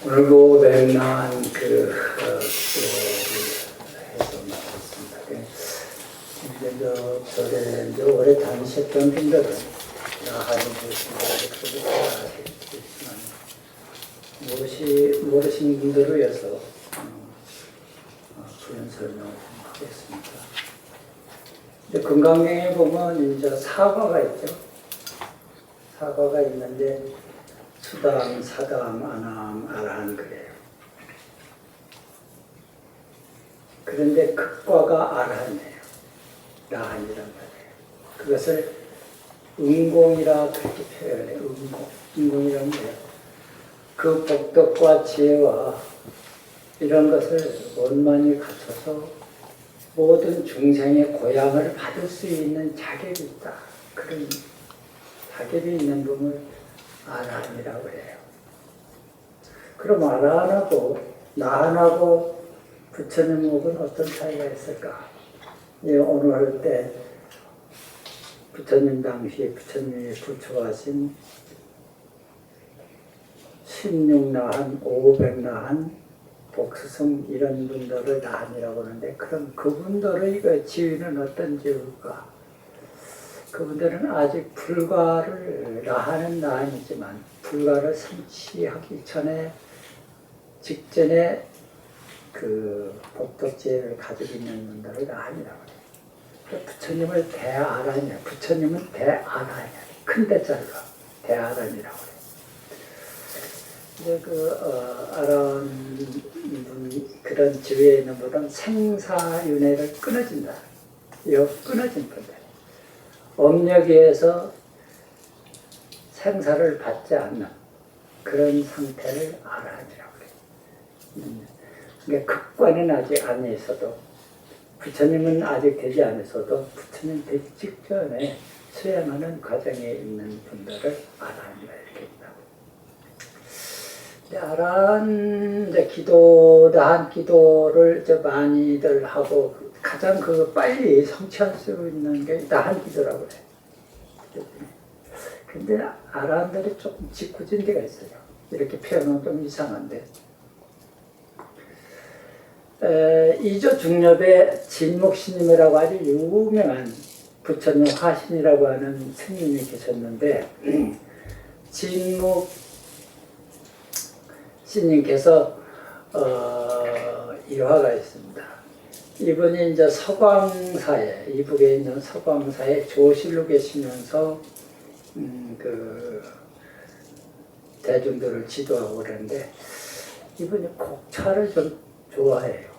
오늘 고백난 해서 나왔습니다. 이제 절에 이제 오래 다니셨던 분들은 나하는 분들은 알겠지만 모르신 분들을 위해서 그런 설명을 좀 하겠습니다. 이제 건강경에 보면 이제 사과가 있죠. 사과가 있는데 수담, 사담, 아남, 아란 그래요. 그런데 극과가 아란이에요. 라한이란 말이에요. 그것을 은공이라 그렇게 표현해요. 은공. 은공이란 뭐예요? 그 복덕과 지혜와 이런 것을 원만히 갖춰서 모든 중생의 고향을 받을 수 있는 자격이 있다. 그런 자격이 있는 분을 아란이라고 해요. 그럼 아란하고 나한하고 부처님하고는 어떤 차이가 있을까? 오늘 할 때 부처님 당시에 부처님이 부처하신 16나한, 500나한, 복수성 이런 분들을 나한이라고 하는데 그럼 그분들의 지위는 어떤 지위일까? 그분들은 아직 불가를 나하는 나한이지만 불가를 성취하기 직전에 그 복덕지혜를 가지고 있는 분들을 나한이라고 해요. 부처님을 대아란이야. 부처님은 대아란이야. 큰 대자가 대아란이라고 해요. 이제 아란 분 그런 지위에 있는 분은 생사윤회를 끊어진다. 끊어진 분들. 업력에서 생사를 받지 않는 그런 상태를 아란이라고 해요. 그러니까 극관은 아직 안 있어도 부처님은 아직 되지 않았어도 부처님 되기 직전에 수행하는 과정에 있는 분들을 아란이라 이렇게 있다고. 아란 나한 기도를 많이들 하고 가장 빨리 성취할 수 있는 게 나한 기도라고 해요. 근데 아란들이 조금 짓궂은 데가 있어요. 이렇게 표현은 좀 이상한데. 이조 중엽의 진묵스님이라고 아주 유명한 부처님 화신이라고 하는 스님이 계셨는데 진묵 스님께서 일화가 있습니다. 이분이 이제 서광사에 이북에 있는 서광사에 조실로 계시면서 대중들을 지도하고 그러는데 이분이 곡차를 좀 좋아해요.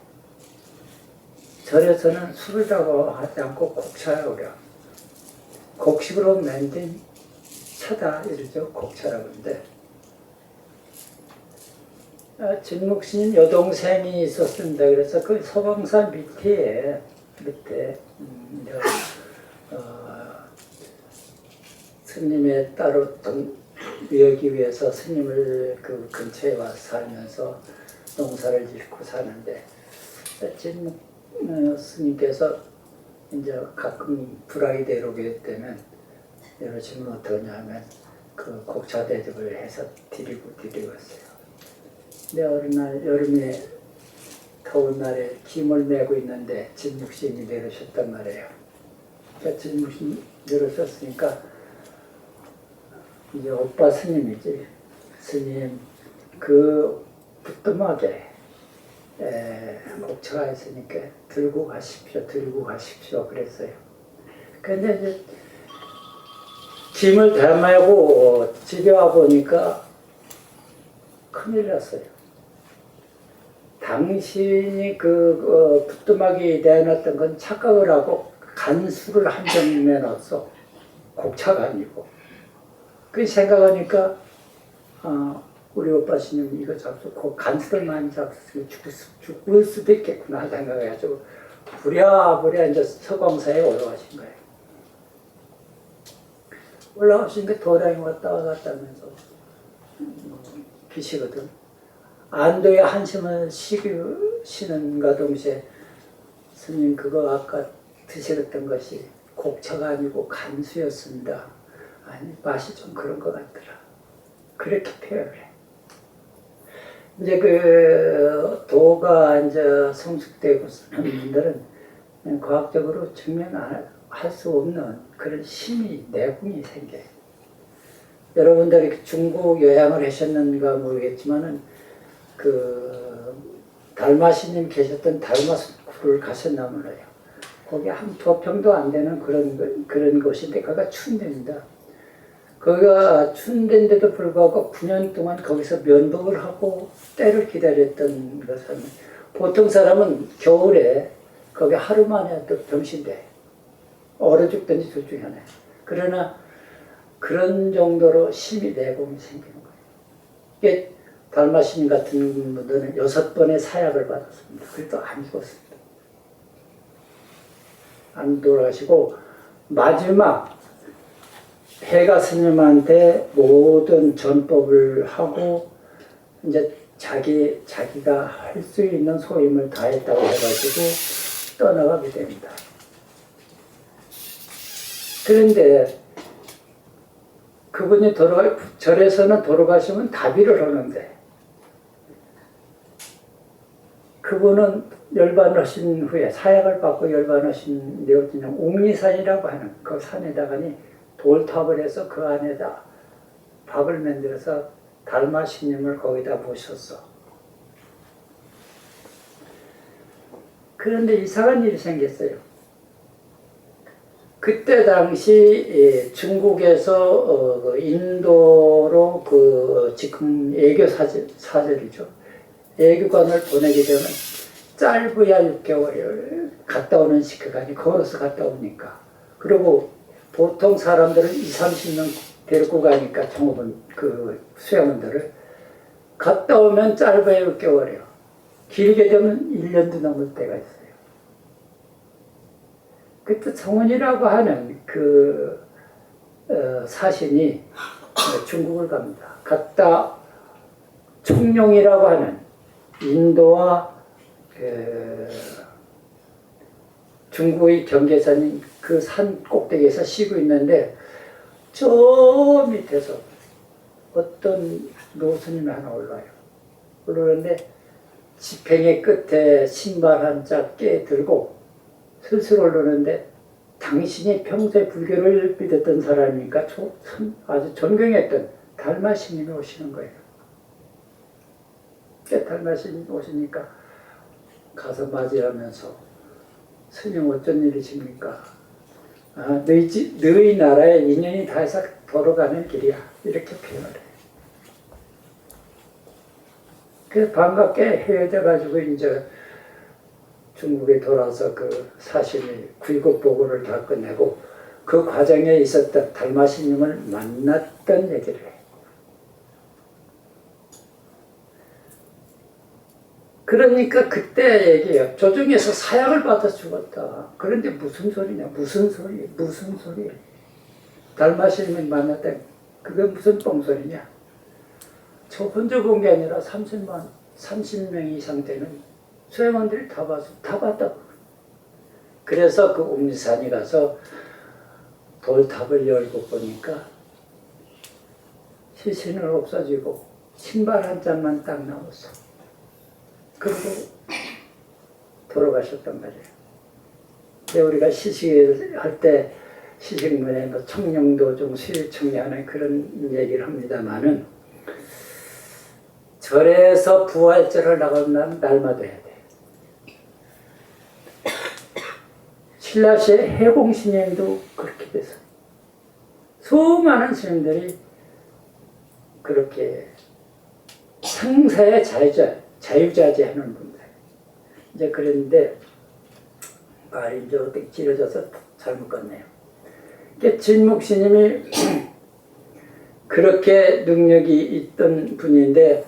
절에서는 술이라고 하지 않고 곡차라고 그래요. 곡식으로 만든 차다 이러죠. 곡차라고 하는데 진묵스님 여동생이 있었습니다. 그래서 그 서광산 밑에 스님의 따로 위하기 위해서 스님을 그 근처에 와서 살면서 농사를 짓고 사는데 진묵 스님께서 이제 가끔 불악이 내려오게 되면 이러시면 어떠냐 하면 그 곡차 대접을 해서 드리고 왔어요. 근데 어느 날 여름에 더운 날에 김을 메고 있는데 진묵스님이 내려오셨단 말이에요. 그러니까 진묵스님이 내려오셨으니까 이제 오빠 스님이지. 스님 그 부뚜막에 곡차가 있으니까 들고 가십시오 그랬어요. 근데 이제 짐을 대마고 집에 와 보니까 큰일 났어요. 당신이 부뚜막이 내놨던 건 착각을 하고 간수를 한 병 내놨어. 곡차가 아니고. 그 생각하니까 우리 오빠 스님 이거 잡수 간수를 많이 잡수면 죽을 수도 있겠구나 생각해가지고 부랴부랴 이제 서광사에 올라가신 거예요. 올라가시니까 도량이 왔다 갔다 하면서 계시거든. 안도의 한숨을 쉬는가 동시에 스님 그거 아까 드셨던 것이 곡차가 아니고 간수였습니다. 아니 맛이 좀 그런 것 같더라. 그렇게 표현을 해. 이제 그 도가 이제 성숙되고 하는 분들은 그냥 과학적으로 증명할 수 없는 그런 심이 내공이 생겨요. 여러분들이 중국 여행을 하셨는가 모르겠지만은 그 달마시님 계셨던 달마스쿨을 가셨나 몰라요. 거기 한 2평도 안 되는 그런 곳인데 거기가 추운 데입니다. 거기가 추운 데인데도 불구하고 9년 동안 거기서 면도를 하고 때를 기다렸던 것은 보통 사람은 겨울에 거기 하루 만에 또 병신돼. 얼어 죽든지 둘 중에 하나. 그러나 그런 정도로 심히 내공이 생기는 거예요. 이게 달마신 같은 분들은 6번의 사약을 받았습니다. 그래도 안 죽었습니다. 안 돌아가시고 마지막 해가 스님한테 모든 전법을 하고 이제 자기가 할 수 있는 소임을 다했다고 해가지고 떠나가게 됩니다. 그런데 그분이 절에서는 돌아가시면 다비를 하는데 그분은 열반하신 후에 사약을 받고 열반하신 내어진영 옥리산이라고 하는 그 산에다가니 돌탑을 해서 그 안에다 밥을 만들어서 달마신님을 거기다 모셨어. 그런데 이상한 일이 생겼어요. 그때 당시 중국에서 인도로 지금 애교 사절이죠. 애교관을 보내게 되면 짧아야 6개월 갔다 오는 시간이 걸어서 갔다 오니까. 그리고 보통 사람들은 20-30명 데리고 가니까 종업원 수양원들을 갔다 오면 짧아야 6개월이요. 길게 되면 1년도 넘을 때가 있어요. 그때 정원이라고 하는 사신이 중국을 갑니다. 갔다 청룡이라고 하는 인도와 중국의 경계선인 그 산 꼭대기에서 쉬고 있는데 저 밑에서 어떤 노스님이 하나 올라요. 올라오는데 지팽이 끝에 신발 한 짝 깨들고 슬슬 올라오는데 당신이 평소에 불교를 믿었던 사람이니까 아주 존경했던 달마신님이 오시는 거예요. 달마신님이 오시니까 가서 맞이하면서 스님 어쩐 일이십니까? 너희 나라에 인연이 닿아서 돌아가는 길이야. 이렇게 표현을 해요. 그래서 반갑게 헤어져가지고 이제 중국에 돌아서 그 사신이 구이곡보고를 다 끝내고 그 과정에 있었던 달마신님을 만났던 얘기를 해요. 그러니까 그때 얘기해요. 조정에서 사약을 받아 죽었다. 그런데 무슨 소리냐? 무슨 소리? 달마신님을 만났다. 그게 무슨 뻥소리냐? 저 혼자 본 게 아니라 30명 이상 되는 수행원들이 다 봤다고. 그래서 그 옥리산에 가서 돌탑을 열고 보니까 시신은 없어지고 신발 한 짝만 딱 나왔어. 그리고 돌아가셨단 말이에요. 근데 우리가 시식할 때 시식문에 뭐 청룡도중 수일청량하는 그런 얘기를 합니다만은 절에서 부활절을 나가면 날마다 해야 돼. 신라시의 해공스님도 그렇게 돼서 수많은 스님들이 그렇게 상사의 자유자재하는 분들. 이제 그랬는데 말이 이제 어떻게 찌려져서 잘못 갔네요. 진묵스님이 그렇게 능력이 있던 분인데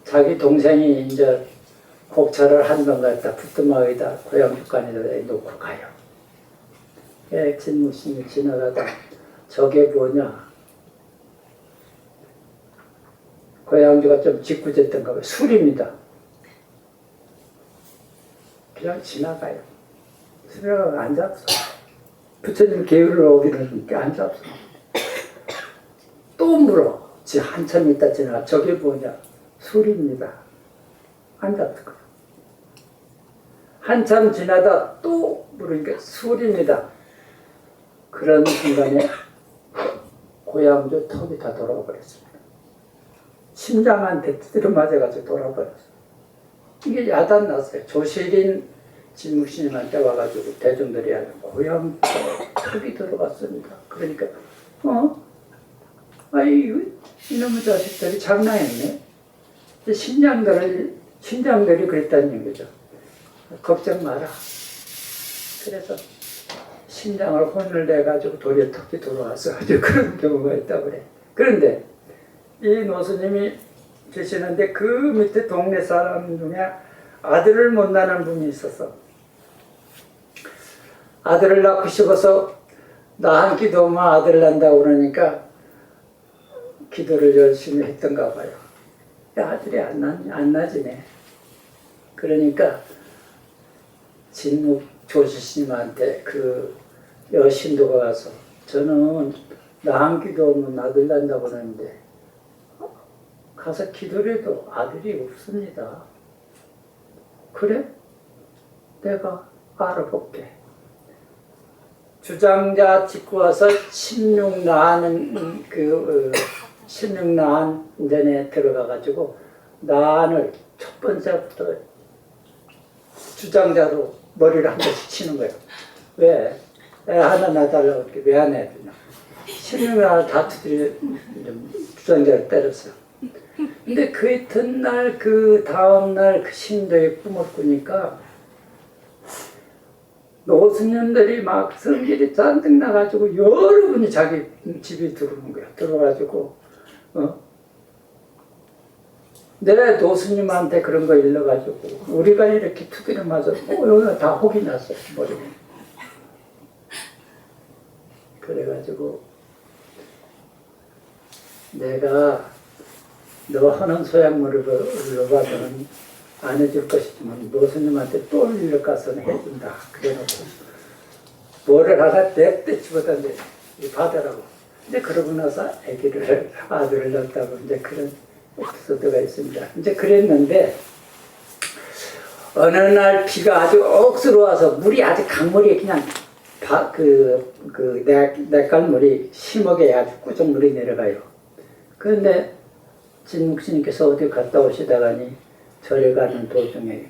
자기 동생이 이제 곡차를 한 번 갖다 부뚜막에다 고향육간에다 놓고 가요. 진묵스님이 지나가다 저게 뭐냐? 고향주가 좀 짓궂었던가 봐요. 술입니다. 그냥 지나가요. 술이라고 안 잡숴. 부처님 계율을 어기는 게 안 잡숴. 또 물어. 한참 있다 지나 저게 뭐냐? 술입니다. 앉았고 한참 지나다 또 물으니까 술입니다. 그런 순간에 고양주 턱이 다 돌아와 버렸습니다. 심장한테 두드려 맞아가지고 돌아버렸어요. 이게 야단 났어요. 조실인 진묵스님한테 와가지고 대중들이 하는 고양 턱이 들어갔습니다. 그러니까 아이 이놈의 자식들이 장난했네. 신장들이 그랬다는 얘기죠. 걱정 마라. 그래서 신장을 혼을 내가지고 도리어 턱이 돌아와서 아주 그런 경우가 있다고 그래. 그런데 이 노스님이 계시는데 그 밑에 동네 사람 중에 아들을 못 낳는 분이 있었어. 아들을 낳고 싶어서 나 한 기도만 아들 난다고 그러니까 기도를 열심히 했던가 봐요. 아들이 안 나지네. 그러니까 진묵 조실스님한테 그 여신도가 가서 저는 나 한 기도면 아들 난다고 그러는데 가서 기도를 해도 아들이 없습니다. 그래? 내가 알아볼게. 주장자 짓고 와서 16나는 16난 전에 들어가가지고 난을 첫 번째부터 주장자로 머리를 한 번씩 치는 거예요. 왜? 애 하나 낳아달라고 이렇게 왜 안 해주냐. 16난을 다 주장자를 때렸어요. 근데 그 이튿날 그 다음날 그 신도의 꿈을 꾸니까 노스님들이 막 성질이 잔뜩 나가지고 여러분이 자기 집에 들어오는 거야. 들어가지고 내 노스님한테 그런 거 일러가지고 우리가 이렇게 투기를 맞아 여기가 다 혹이 났어요. 머리가. 그래가지고 내가 너 하는 소양물을 넣어봐서는 안 해줄 것이지만 노스님한테 또 일러 가서는 해준다. 그래놓고 뭐를 하나 냅대 집어던져 받으라고. 이제 그러고 나서 아들을 낳았다고 이제 그런 에피소드가 있습니다. 이제 그랬는데 어느 날 비가 아주 억수로 와서 물이 아주 강물이 그냥 내깔물이 심하게 아주 꾸정물이 내려가요. 그런데 진묵스님께서 어디 갔다 오시다가니 절에 가는 도중에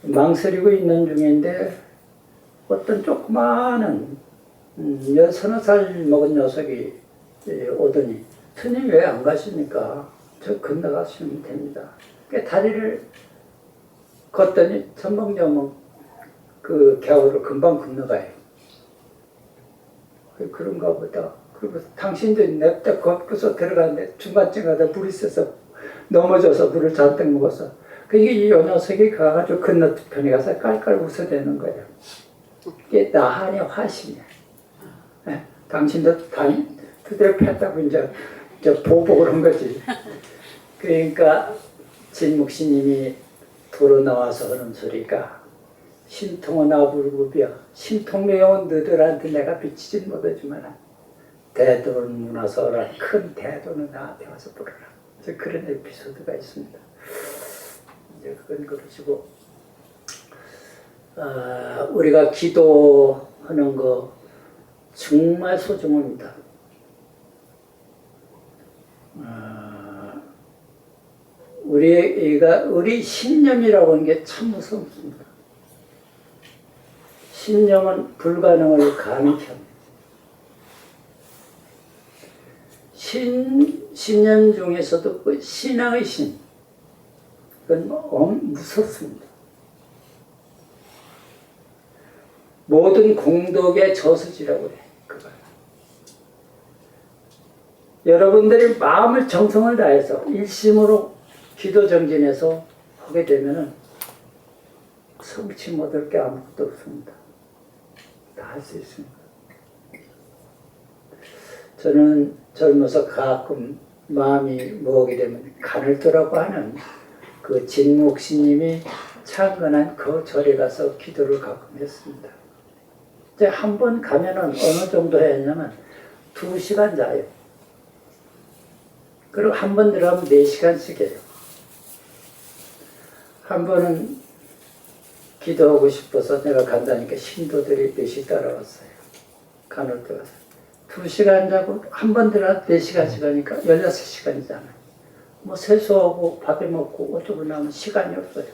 망설이고 있는 중인데 어떤 조그마한 서너 살 먹은 녀석이 오더니 스님 왜 안 가십니까? 저 건너가시면 됩니다. 다리를 걷더니 천봉점은 그 겨울을 금방 건너가요. 그런가 보다. 그리고 당신도 냅다 걷고서 들어갔는데 중간쯤 가다 물이 있어서 넘어져서 물을 잔뜩 먹었어. 그러니까 이 녀석이 가가지고 건너편에 가서 깔깔 웃어대는 거예요. 이게 나한의 화신이야. 네? 당신도 그대로 폈다고 이제 보고 그런 거지. 그러니까 진묵스님이 도로 나와서 하는 소리가 신통은 아불급이야. 신통매운 너들한테 내가 비치진 못하지만 대도는 문화서라 큰 대도는 나한테 와서 부르라. 그런 에피소드가 있습니다. 이제 그건 그러시고 우리가 기도하는 거 정말 소중합니다. 우리 신념이라고 하는 게 참 무섭습니다. 신념은 불가능을 가능케 합니다. 신념 중에서도 그 신앙의 신, 그건 무섭습니다. 모든 공덕의 저수지라고 해. 그걸. 여러분들이 마음을 정성을 다해서 일심으로 기도 정진해서 하게 되면은 성취 못할 게 아무것도 없습니다. 다 할 수 있습니다. 저는 젊어서 가끔 마음이 모으게 되면 가늘도라고 하는 그 진묵스님이 창건한 그 절에 가서 기도를 가끔 했습니다. 이제 한 번 가면은 어느 정도 했냐면 2시간 자요. 그리고 한 번 들어가면 4시간씩 해요. 한 번은 기도하고 싶어서 내가 간다니까 신도들이 몇이 따라왔어요. 간을 들어가서 2시간 자고 한 번 들어가 4시간씩 하니까 16시간이잖아요. 뭐 세수하고 밥에 먹고 어쩌고 나면 시간이 없어요.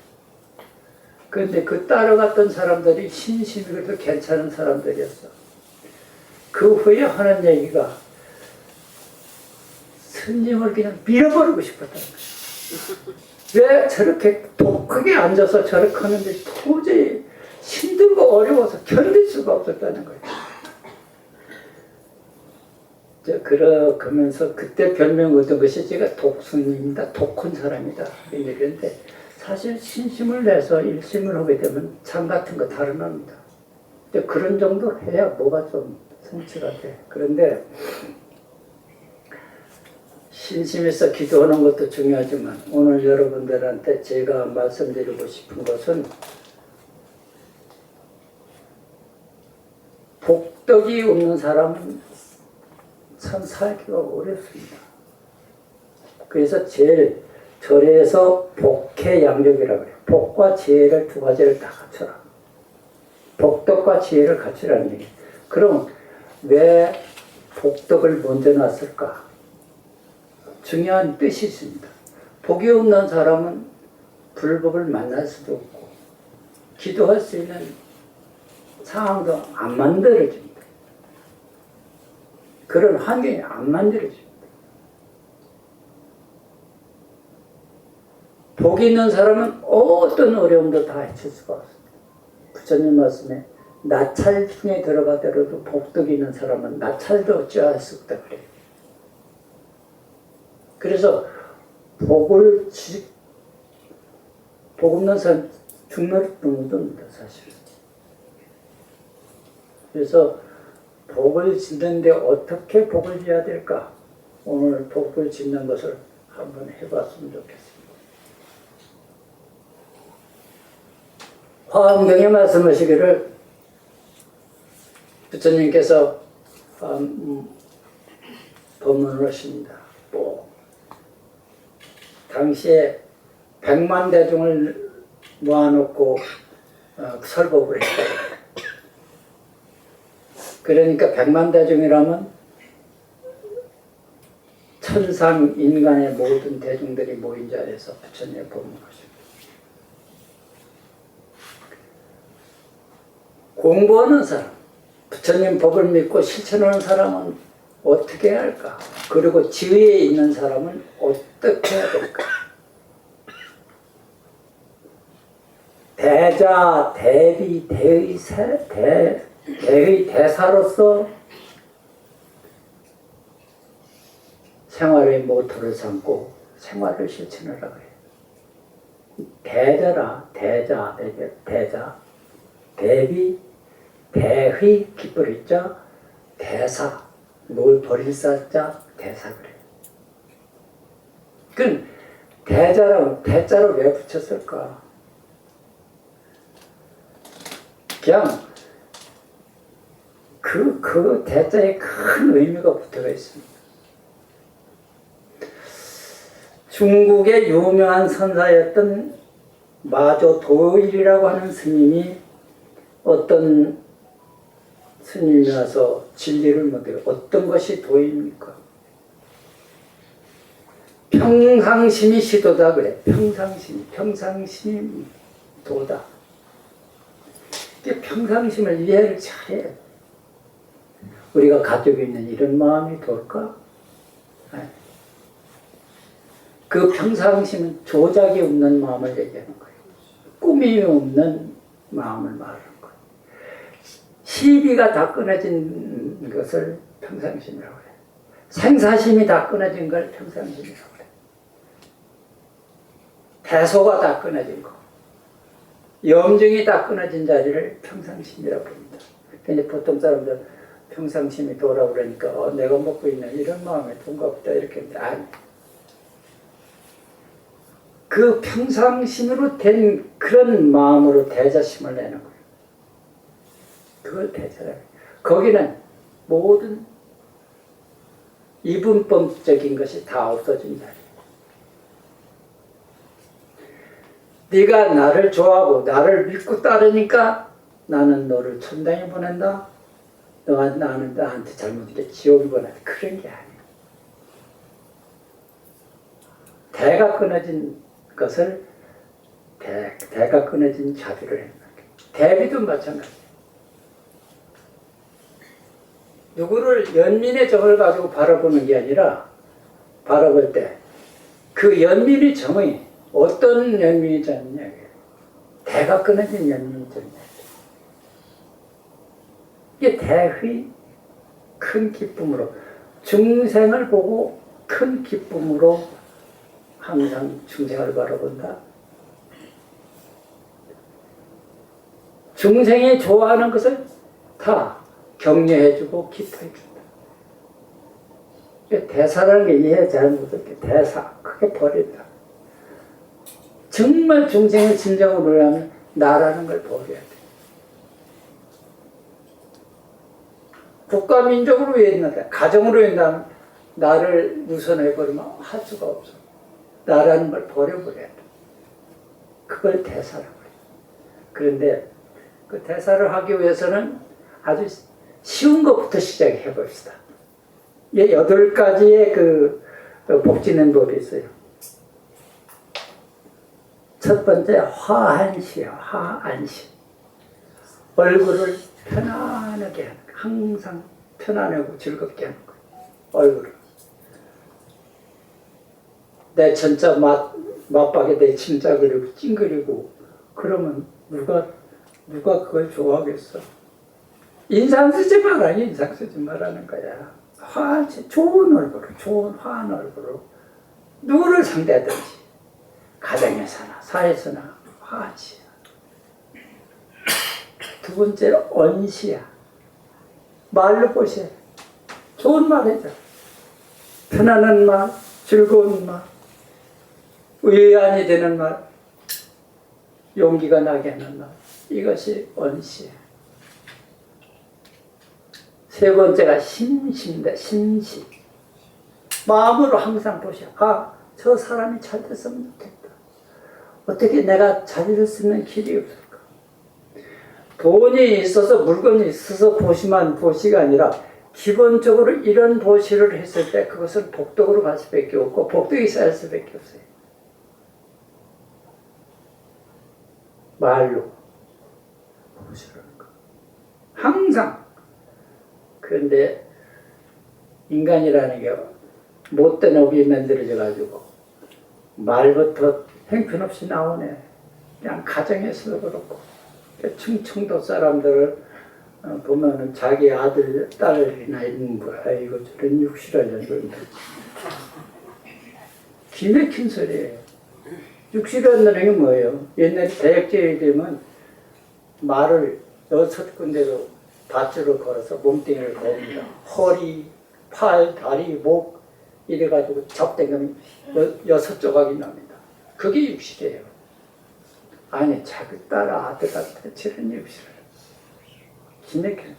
그런데 그 따라갔던 사람들이 신심이 그래도 괜찮은 사람들이었어. 그 후에 하는 얘기가 스님을 그냥 밀어버리고 싶었다는 거예요. 왜 저렇게 독하게 앉아서 저렇게 하는데 도저히 힘들고 어려워서 견딜 수가 없었다는 거예요. 그러면서 그때 별명 얻은 것이 제가 독스님이다, 독한 사람이다 이랬는데 사실 신심을 내서 일심을 하게 되면 참 같은 거 다름합니다. 그런 정도로 해야 뭐가 좀 성취가 돼. 그런데 신심에서 기도하는 것도 중요하지만 오늘 여러분들한테 제가 말씀드리고 싶은 것은 복덕이 없는 사람은 참 살기가 어렵습니다. 그래서 제일 절에서 복해양력이라고 해요. 복과 지혜를 두 가지를 다 갖춰라. 복덕과 지혜를 갖추라는 얘기예요. 그럼 왜 복덕을 먼저 놨을까? 중요한 뜻이 있습니다. 복이 없는 사람은 불법을 만날 수도 없고 기도할 수 있는 상황도 안 만들어집니다. 그런 환경이 안 만들어집니다. 복이 있는 사람은 어떤 어려움도 다 헤칠 수가 없습니다. 부처님 말씀에 나찰 중에 들어가더라도 복덕이 있는 사람은 나찰도 어찌할 수 없다 그래요. 그래서 복 없는 사람 죽는 놈입니다, 사실. 그래서 복을 짓는데 어떻게 복을 지어야 될까? 오늘 복을 짓는 것을 한번 해봤으면 좋겠습니다. 화엄경에 말씀하시기를 부처님께서 법문을 하십니다. 당시에 100만 대중을 모아놓고 설법을 했어요. 그러니까 100만 대중이라면 천상 인간의 모든 대중들이 모인 자리에서 부처님의 법문하십니다. 공부하는 사람, 부처님 법을 믿고 실천하는 사람은 어떻게 해야 할까? 그리고 지위에 있는 사람은 어떻게 해야 될까? 대자, 대비, 대의세, 대의 대사로서 생활의 모토를 삼고 생활을 실천하라고 해요. 대자라, 대자, 대비, 대의, 기쁠 자, 대사, 놀 버릴 사자, 대사 그래요. 그럼 대자를 왜 붙였을까? 그냥 그 대자에 큰 의미가 붙어 있습니다. 중국의 유명한 선사였던 마조 도일이라고 하는 스님이 어떤 스님이 와서 진리를 묻어요. 어떤 것이 도입니까? 평상심이 시도다 그래. 평상심이 도다. 평상심을 이해를 잘해야 돼. 우리가 가지고 있는 이런 마음이 돌까? 그 평상심은 조작이 없는 마음을 얘기하는 거예요. 꾸밈이 없는 마음을 말하는 거예요. 시비가 다 끊어진 것을 평상심이라고 해요. 생사심이 다 끊어진 걸 평상심이라고 해요. 대소가 다 끊어진 거. 염증이 다 끊어진 자리를 평상심이라고 합니다. 근데 보통 사람들 평상심이 도라고 그러니까 내가 먹고 있는 이런 마음에 돈가 보다 이렇게 아니. 그 평상심으로 된 그런 마음으로 대자심을 내는 거예요. 그걸 대자라고 해요. 거기는 모든 이분법적인 것이 다 없어진 자리예요. 네가 나를 좋아하고 나를 믿고 따르니까 나는 너를 천당에 보낸다. 나는 나한테 잘못되게 지옥에 보낸다. 그런 게 아니에요. 대가 끊어진 것을 대가 끊어진 자비를 했는 거예요. 대비도 마찬가지예요. 누구를 연민의 정을 가지고 바라보는 게 아니라 바라볼 때 그 연민의 정의 어떤 연민의 정이냐, 대가 끊어진 연민의 정이냐. 이게 대의 큰 기쁨으로 중생을 보고 큰 기쁨으로 항상 중생을 바라본다. 중생이 좋아하는 것을 다 격려해주고 기뻐해준다. 대사라는 게 이해 잘 못할게. 대사 크게 버린다. 정말 중생을 진정으로 하면 나라는 걸 버려야 돼. 국가 민족으로 위했는데 가정으로 위한다면 나를 우선해버리면 할 수가 없어. 나라는 걸 버려버려야 돼. 그걸 대사라고 해요. 그런데 그 대사를 하기 위해서는 아주 쉬운 것부터 시작해 봅시다. 8가지의 그 복지는 법이 있어요. 첫 번째 화한시요. 화안시. 얼굴을 편안하게 하는 거. 항상 편안하고 즐겁게 하는 거예요. 얼굴을. 내 천자 맞박에 내 침자 그리고 찡그리고 그러면 누가 그걸 좋아하겠어? 인상 쓰지 마라. 인상 쓰지 말라는 거야. 좋은 얼굴로, 좋은 화한 얼굴로 누구를 상대하든지 가정에서나 사회에서나 화하지. 두 번째 언시야. 말로 보셔. 좋은 말 해줘. 편안한 말, 즐거운 말, 의안이 되는 말, 용기가 나게 하는 말. 이것이 언시야. 세 번째가 심시입니다. 심시. 마음으로 항상 보셔. 저 사람이 잘 됐으면 좋겠다. 어떻게 내가 잘 될 수 있는 길이 없을까? 돈이 있어서 물건이 있어서 보시만 보시가 아니라 기본적으로 이런 보시를 했을 때 그것은 복덕으로 갈 수밖에 없고 복덕이 쌓일 수밖에 없어요. 말로 보시라는 거. 항상. 그런데 인간이라는 게 못된 업이 만들어져 가지고 말부터 형편없이 나오네. 그냥 가정에서도 그렇고 충청도 사람들을 보면은 자기 아들, 딸이나 있는 거야. 이거 저런 육실하려는 건데. 기맥힌 소리예요. 육실한다는 게 뭐예요? 옛날에 대역죄에 되면 말을 6군데로 밧줄을 걸어서 몸뚱이를 겁니다. 허리, 팔, 다리, 목 이래가지고 잡대면 6조각이 납니다. 그게 육실이에요. 아니 자기 딸 아들한테 저런 육실을 기맥힌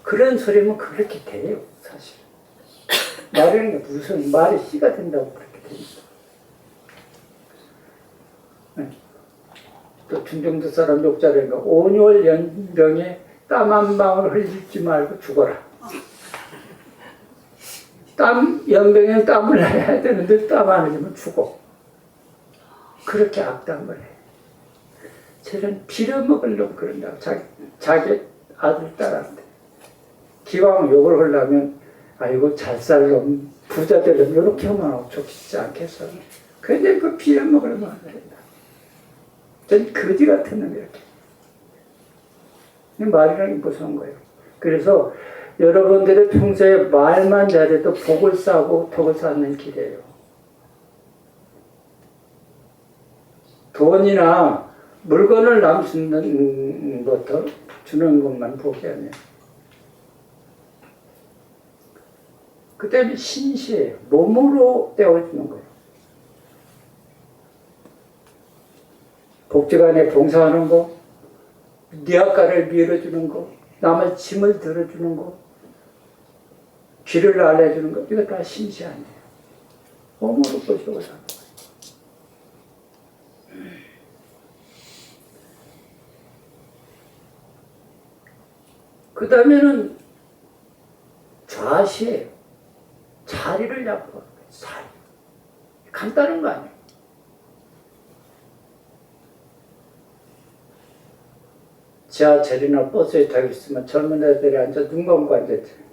그런 소리면 그렇게 돼요. 사실 말하는 게 무슨 말이 씨가 된다고 그렇게 됩니다. 또 중정도 사람 욕자라니까 온열 연병에 땀 한 방울 흘리지 말고 죽어라. 연병에 땀을 내야 되는데 땀 안 흘리면 죽어. 그렇게 악담을 해. 저런 빌어먹으려고 그런다고. 자기 아들, 딸한테. 기왕 욕을 하려면, 아이고, 잘 살놈, 부자 되려면, 이렇게 하면 좋지 않겠어. 근데 그 빌어먹으려면 안 된다. 전 거지 같은 놈, 이렇게. 말이라는 게 무서운 거예요. 그래서 여러분들의 평소에 말만 잘해도 복을 쌓고 덕을 쌓는 길이에요. 돈이나 물건을 남 주는 것도 주는 것만 복이 아니에요. 그 다음에 신시예요. 몸으로 떼어주는 거예요. 복지관에 봉사하는 거, 니아가를 밀어주는 거, 남의 짐을 들어주는 거, 길을 알려주는 것, 이거 다 심시 아니에요. 몸으로 보시고 사는 거예요. 그 다음에는 좌시예요. 자리를 잡고, 자리. 간단한 거 아니에요. 지하철이나 버스에 타고 있으면 젊은 애들이 앉아 눈 감고 앉았죠.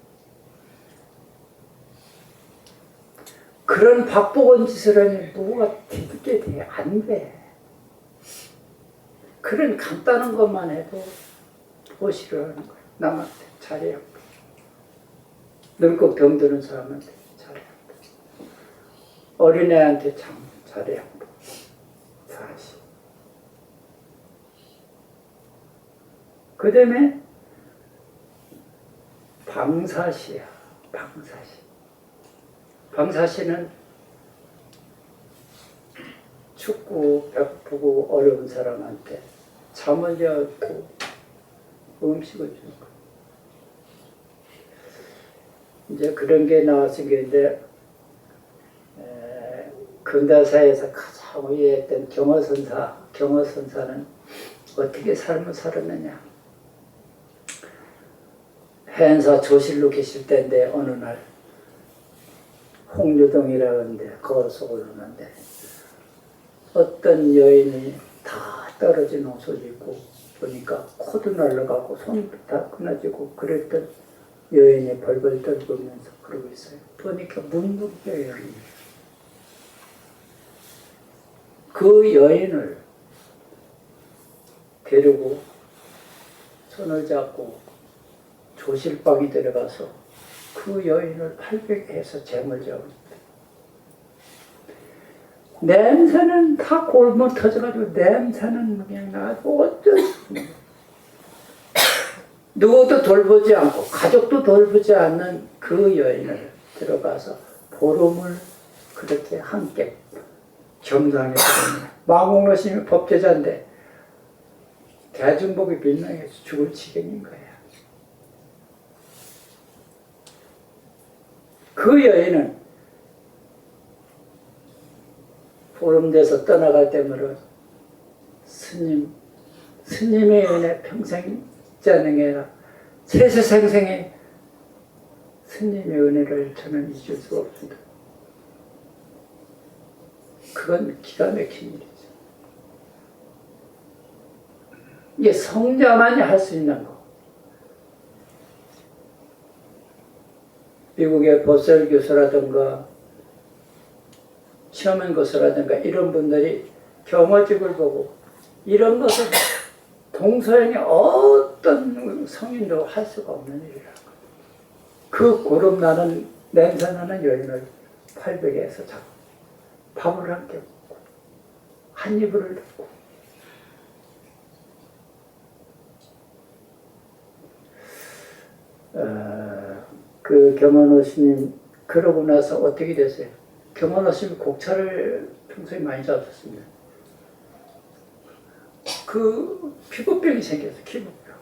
그런 박복원 짓을 하니 누가 뒤집게 돼. 안 돼. 그런 간단한 것만 해도 보시려 하는 거예요. 남한테 잘해요. 늙고 병드는 사람한테 잘해요. 어린애한테 참 잘해요. 사실. 그 다음에 방사시야. 방사시. 방사시는 춥고 배고프고 어려운 사람한테 잠을 자고 음식을 주는 거예요. 이제 그런 게 나왔은 게 이제 근대사에서 가장 위했던 경허선사는 어떻게 삶을 살았느냐. 해안사 조실로 계실 때인데 어느 날 홍유동이라는데 걸어서 오르는데 어떤 여인이 다 떨어진 옷을 입고 보니까 코도 날라가고 손도 다 끊어지고 그랬던 여인이 벌벌 떨면서 그러고 있어요. 보니까 문득 여인이에요. 그 여인을 데리고 손을 잡고 조실방에 들어가서 그 여인을 팔베개 해서 잼을 잡습니다. 냄새는 다 골무 터져가지고 냄새는 그냥 나고 어쩔 수 없는 누구도 돌보지 않고 가족도 돌보지 않는 그 여인을 들어가서 보름을 그렇게 함께 겸상했거든요. 마공로심이 법제자인데 대중복이 민망해서 죽을 지경인 거예요. 그 여인은 보름돼서 떠나갈 때므로 스님의 은혜 평생 잊지 않는 게 아니라 세세생생의 스님의 은혜를 저는 잊을 수가 없습니다. 그건 기가 막힌 일이죠. 이게 성자만이 할 수 있는 거. 미국의 보셀 교수라든가 시어먼 교수라든가 이런 분들이 경어집을 보고 이런 것을 동서양의 어떤 성인도 할 수가 없는 일이라고. 그 고름나는 냄새나는 여인을 팔베개에서 잡고 밥을 함께 먹고 한 이불을 덮고 그 경원호 스님 그러고 나서 어떻게 됐어요? 경원호 스님 곡차를 평소에 많이 잡았습니다. 그 피부병이 생겨서 피부병.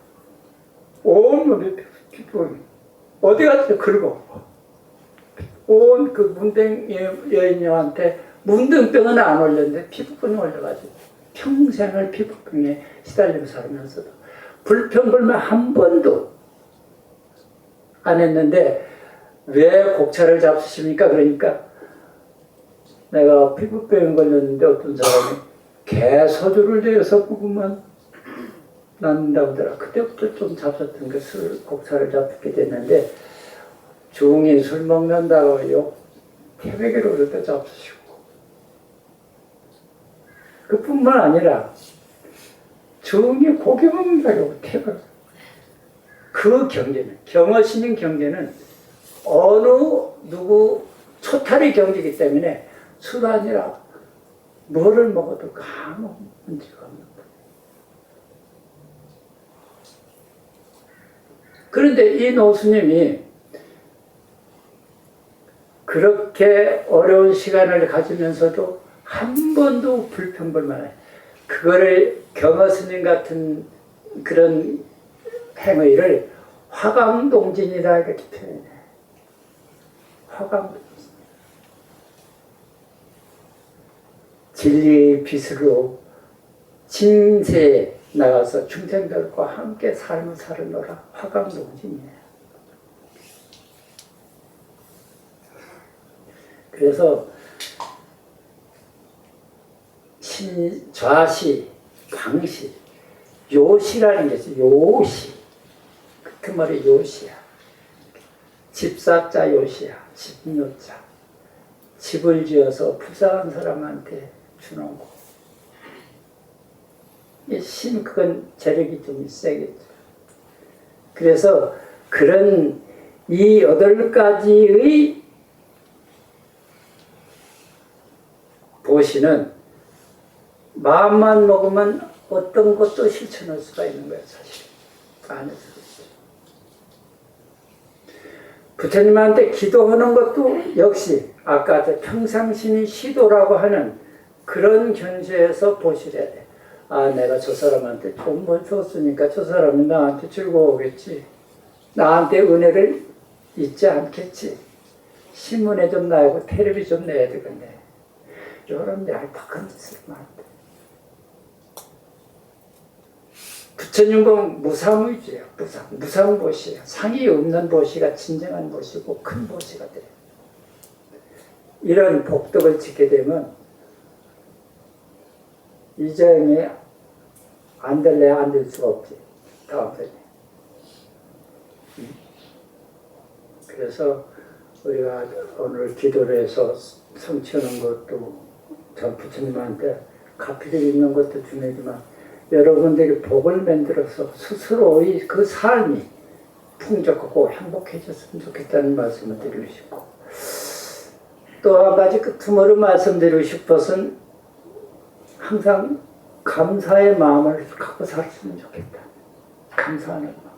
온몸에 피부병이. 어디 갔든 긁어. 온 그 문댕 여인녀한테 문둥병은 안 올렸는데 피부병이 올려가지고 평생을 피부병에 시달리고 살면서도 불평불만 한 번도 안 했는데 왜 곡차를 잡수십니까? 그러니까 내가 피부병에 걸렸는데 어떤 사람이 개 소주를 내어서 먹으면 낫는다고 하더라. 그때부터 좀 잡섰던 게 곡차를 잡게 됐는데 중이 술 먹는다고 욕 태백이로 그때 잡수시고 그뿐만 아니라 중이 고기 먹는다고 태백 그 경제는 경어신인 경제는 어느 누구 초탈의 경제이기 때문에 술 아니라 뭐를 먹어도 아무 문제가 없는 거예요. 그런데 이 노스님이 그렇게 어려운 시간을 가지면서도 한 번도 불평불만해. 그거를 경어스님 같은 그런 행위를 화강동진이라 이렇게 표현해. 화강 진리의 빛으로 진세에 나가서 중생들과 함께 삶을 살으노라. 화강동진이에요. 그래서 좌시, 방시, 요시라는 게 있어요. 요시. 그 말이 요시야. 집사자 요시야. 집요자. 집을 지어서 불쌍한 사람한테 주는 거. 신 그건 재력이 좀 세겠죠. 그래서 그런 이 8가지의 보시는 마음만 먹으면 어떤 것도 실천할 수가 있는 거예요, 사실. 안에서. 부처님한테 기도하는 것도 역시 아까 평상심이 시도라고 하는 그런 견세에서 보시래야 돼. 아, 내가 저 사람한테 돈을 줬으니까 저 사람이 나한테 즐거우겠지. 나한테 은혜를 잊지 않겠지. 신문에 좀 나오고 텔레비 좀 내야 되겠네. 이런 얄팍한 짓을 하면 안 돼. 부처님 보면 무상의지예요. 무상보시예요. 상이 없는 보시가 진정한 보시고 큰 보시가 돼요. 이런 복덕을 짓게 되면 이 점이 안 될래 안 될 수가 없지. 다음 편에. 그래서 우리가 오늘 기도를 해서 성취하는 것도 전 부처님한테 갚이되어 있는 것도 중요하지만 여러분들이 복을 만들어서 스스로의 그 삶이 풍족하고 행복해졌으면 좋겠다는 말씀을 드리고 싶고, 또 한 가지 끝으로 말씀드리고 싶어서는 항상 감사의 마음을 갖고 살았으면 좋겠다. 감사하는 마음.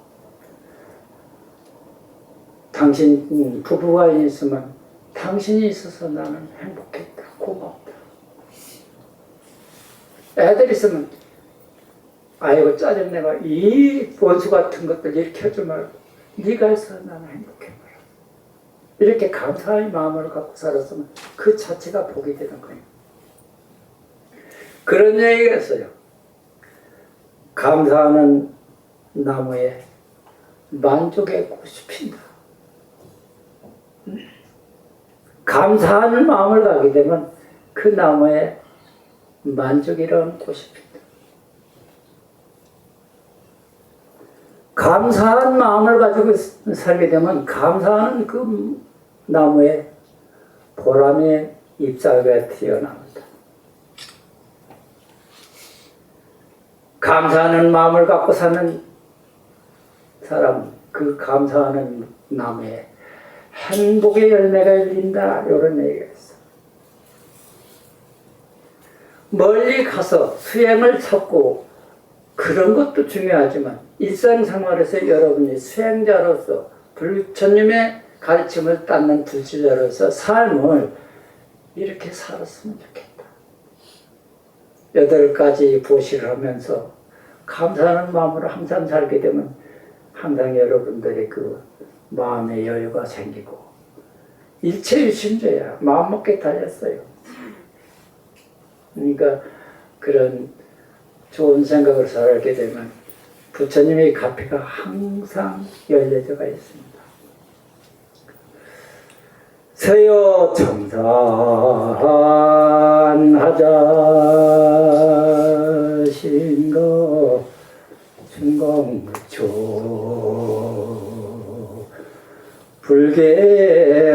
당신 부부가 있으면 당신이 있어서 나는 행복했다. 고맙다. 애들 있으면 아이고 짜증내가 이 원수 같은 것들 이렇게 하지 말고 네가 있어 나는 행복해. 이렇게 감사의 마음을 갖고 살았으면 그 자체가 복이 되는 거예요. 그런 얘기가 있어요. 감사하는 나무에 만족의 꽃이 핀다. 감사하는 마음을 가게 되면 그 나무에 만족이라는 꽃이 핀다. 감사한 마음을 가지고 살게 되면 감사하는 그 나무에 보람의 잎사귀가 튀어나온다. 감사하는 마음을 갖고 사는 사람, 그 감사하는 나무에 행복의 열매가 열린다. 이런 얘기가 있어. 멀리 가서 수행을 찾고 그런 것도 중요하지만 일상생활에서 여러분이 수행자로서 부처님의 가르침을 따는 불지자로서 삶을 이렇게 살았으면 좋겠다. 8가지 보시를 하면서 감사하는 마음으로 항상 살게 되면 항상 여러분들의 그 마음의 여유가 생기고 일체유심조야. 마음먹게 달렸어요. 그러니까 그런 좋은 생각을 살게 되면 부처님의 가피가 항상 열려져 있습니다. 세요 청산하자 신거 중공무초 불계환이라나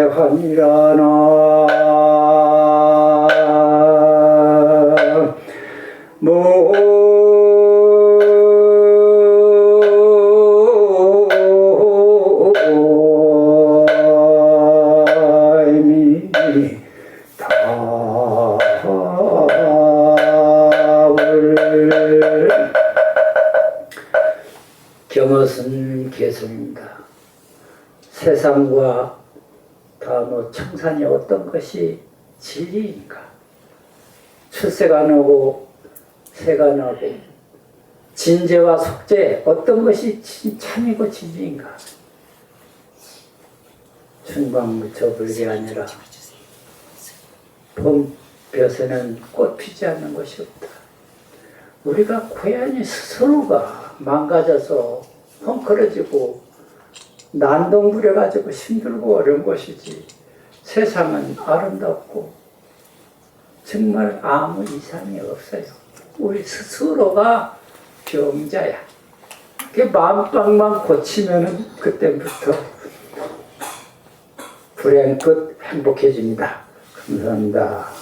경엇은 개성입니다. 세상과 다음 청산이 어떤 것이 진리인가? 출세가 나고 세가 나고 진재와 속재 어떤 것이 참이고 진리인가? 춘광무쳐불이 아니라 봄볕에는 꽃 피지 않는 것이 없다. 우리가 고연히 스스로가 망가져서 헝클어지고 난동부려가지고 힘들고 어려운 것이지 세상은 아름답고 정말 아무 이상이 없어요. 우리 스스로가 병자야. 그 마음방만 고치면은 그때부터 불행 끝 행복해집니다. 감사합니다.